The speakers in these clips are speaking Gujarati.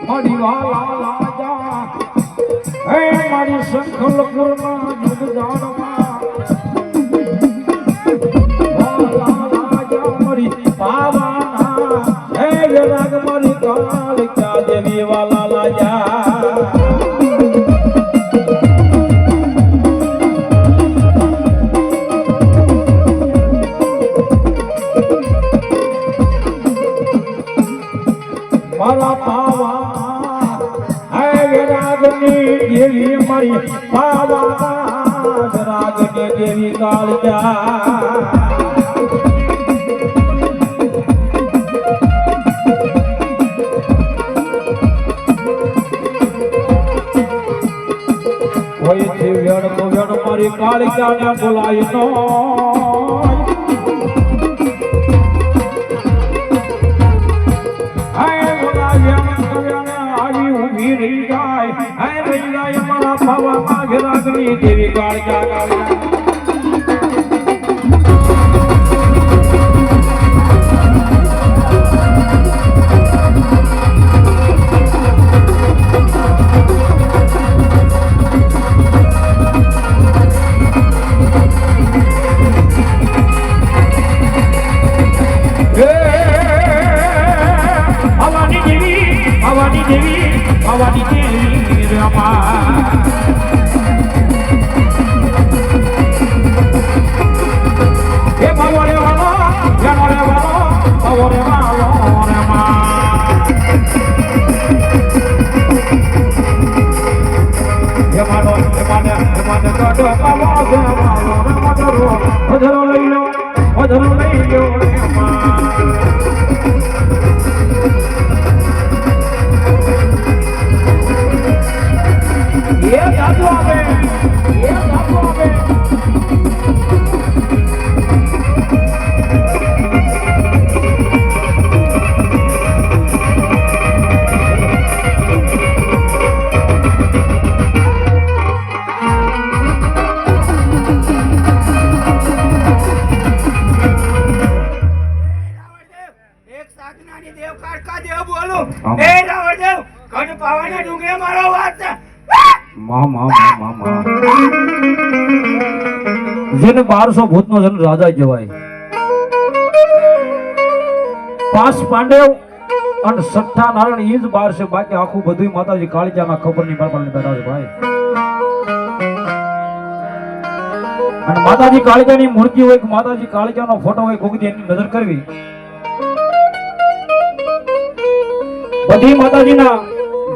મારી વાલા લાજા હે મારી સંખલપુરના જુગ જાણમાં વાલા લાજા મારી પાવાના હે રાગ મારી કાળ ક્યાં દેવી વાલા લાજા મારા પાવા હે રાગની દેવી મારી પાવા રાગની દેવી કાળજા કોઈ થી વેણ તો વેણ મારી કાળજાને બોલાય નો દેવી કાળજા કાળજા ભવાની દેવી રમા હે ભવરે વાલો જનરે વાલો ભવરે વાલો રમા હે માનો કાઢો પાવો વાલો રમા ભજરો લઈ લો રમા જેને 1200 ભૂતનો જન રાજા કહેવાય 5 પાંડવ અને 6 નારાયણ ઈ જ 12 છે બાકી આખું બધું માતાજી કાળજાના ખબર ની બાળપણની બેઠા છે ભાઈ અને માતાજી કાળજાની મૂર્તિ હોય કે માતાજી કાળજાનો ફોટો હોય કોકદી એની નજર કરવી બધી માતાજીના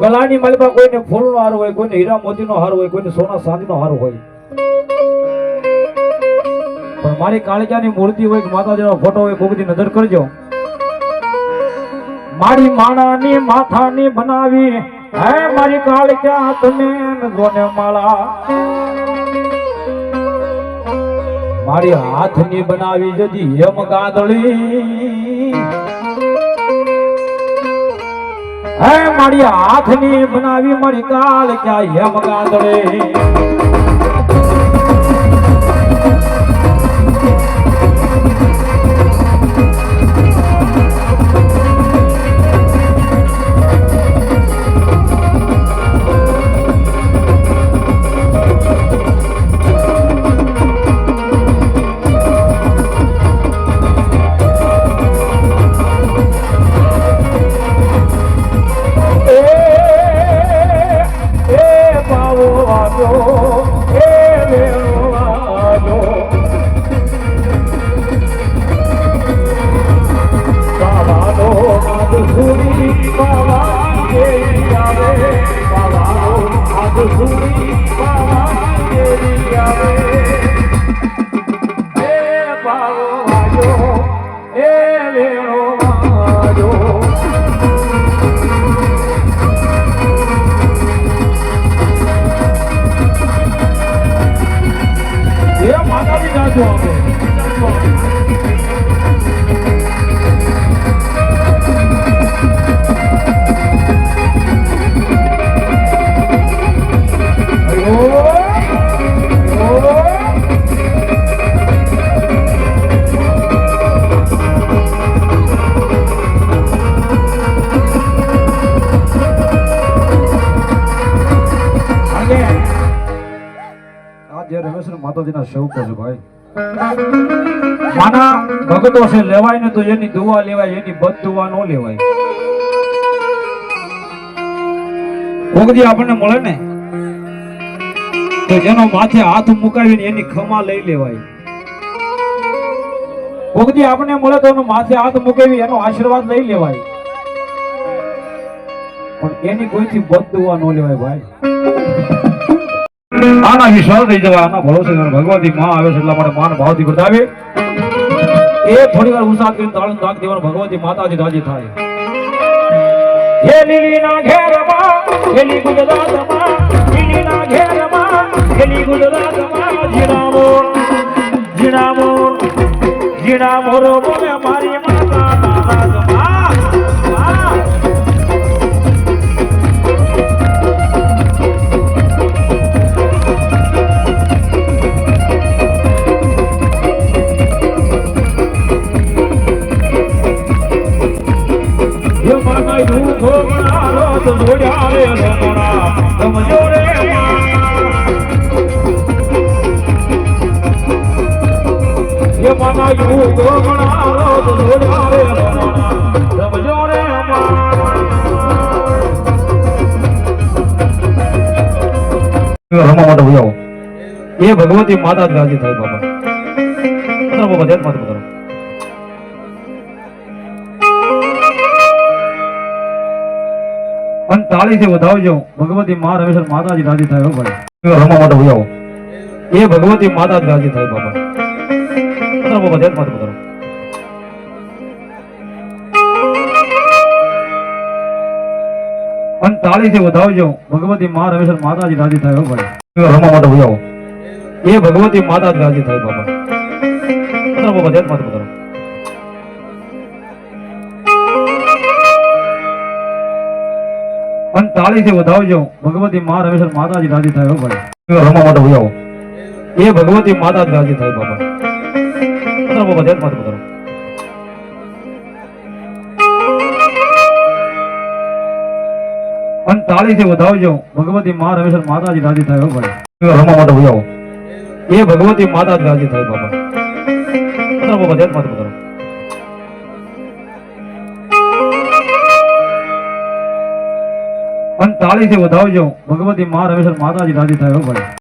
ગળાની માલિકા કોઈને ફૂલનો હાર હોય કોઈને હીરા મોતીનો હાર હોય કોઈને સોના ચાંદીનો હાર હોય પણ મારી કાળજાની મૂર્તિ હોય કે માતાજીનો ફોટો હોય કોકદી નજર કરજો મારી માણાની માથાની બનાવી હે મારી કાળજા તમે જોને માળા મારી હાથની બનાવી જજી હેમ ગાદળી હે મારી હાથની બનાવી મારી કાળજા હેમ ગાદળી Oh રમેશ માતાજીના સેવકો છે ભાઈ. માના ભગતો છે લેવાય ને તો એની દુઆ લેવાય, એની બદ દુઆ ન લેવાય. ભોગજી આપણને મળે ને તો જેનો માથે હાથ મુકાવીને એની ખમા લઈ લેવાય. ભોગજી આપણને મળે તો એનો માથે હાથ મુકાવી એનો આશીર્વાદ લઈ લેવાય, પણ એની કોઈથી બદ દુઆ ન લેવાય ભાઈ. આના વિશ્વાસ થઈ જવા, આના ભરોસે ભગવતી માં આવે છે એટલા માટે માન ભાવથી બતાવે. એ થોડી વાર ઉત્સાહ કરીને તાળું નાખ દેવાનું, ભગવતી માતાજી રાજી થાય. હે લીલીના ઘેરમાં, લીલી ગુજરાતમાં, લીલીના ઘેરમાં, લીલી ગુજરાતમાં, ઝીણા મોર બોલે મારી માતા નારાજમાં. રમવા માટે ભજાવો. એ ભગવતી માતા જ રાજી થાય બાબા. બાબા ધ્યાન માતા કરો. અને તાળીથી વધાવજો, ભગવતી મા રમેશ માતાજી રાજી થાય ભાઈ. રમવા માટે ભજાવો. એ ભગવતી માતા જ રાજી થાય બાબા. બાબા ધ્યાન માતા કરો. અને તાળીથી વધાવજો, ભગવતી મા રમેશ માતાજી રાજી થાય ભાઈ. રમવા માટે ભજાવો. એ ભગવતી માતા જ રાજી થાય બાબા. બાબા ધ્યાન માતા કરો. અને તાળીથી વધાવજો, ભગવતી મા રમેશ માતાજી રાજી થાય ભાઈ. રમવા માટે ભજાવો. એ ભગવતી માતા જ રાજી થાય બાબા. બાબા ધ્યાન માતા કરો. અને તાળીથી વધાવજો, ભગવતી મા રમેશ માતાજી રાજી થાય ભાઈ. રમવા માટે ભજાવો. એ ભગવતી માતા જ રાજી થાય બાબા. બાબા ધ્યાન માતા કરો. અને તાળીથી વધાવજો, ભગવતી મા રમેશ માતાજી રાજી થાય ભાઈ.